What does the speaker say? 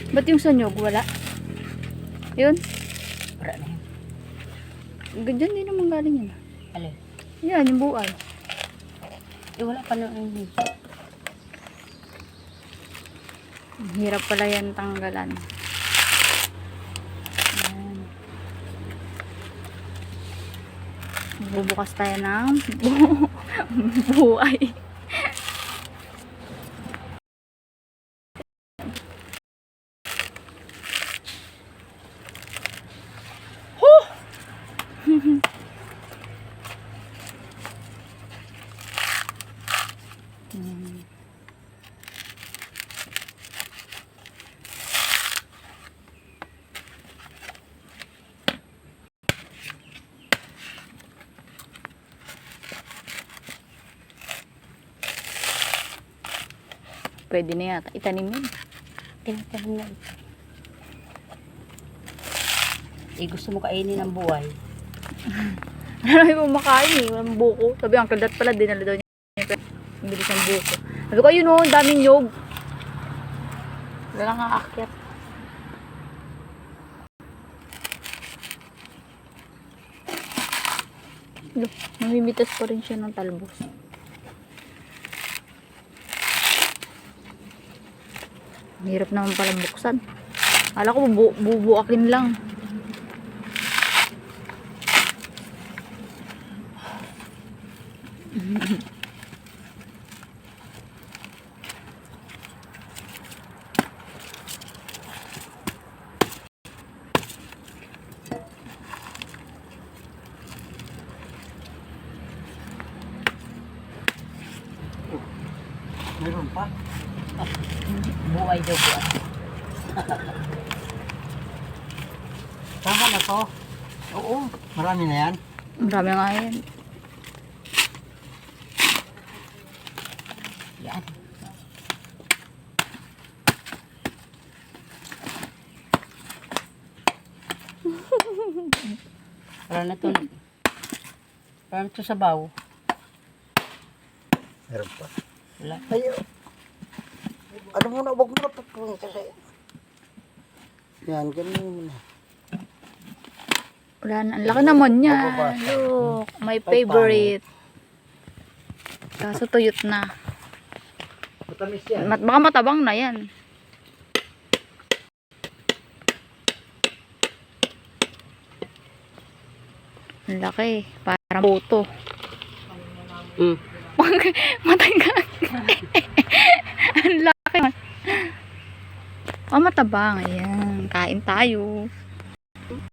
Ba't yung sanyog? Wala? Yun? Wala na yun. Ganyan din naman galing yun. Alin? Yan, yung buhay. Eh, wala pa na yun. Hirap pala yan tanggalan. Ayan. Bubukas tayo ng buhay. Pwede na yata. Itanim yun. Tinatanim na ito. Eh, gusto mo kainin ng buhay. Ano yung makain eh. Walang buko. Sabi ang kaldat pala. Dinala daw niya. Ang bilis ng buko. Sabi ko, yun o. Daming nyog. Wala nga aakyat. Namimitas pa rin siya ng talbos. Hirap naman palang buksan. Akala ko bubuakin lang. Meron pa? Buhay daw buhay. Tama na to. Oo, marami na yan. Marami nga yan. Yan. Para na to. Para na to sa baw. Meron pa. Wala. Ayaw. Ano muna, wag mo na pagpun kasi. Yan, ganun muna. Wala na. Ang laki naman niya. Mababasa. Look, my favorite. Kaso tuyot na. Matamis yan. Baka matabang na yan. Ang laki. Parang boto. Matagal. Ang laki. Oh, matabang. Ayan. Kain tayo.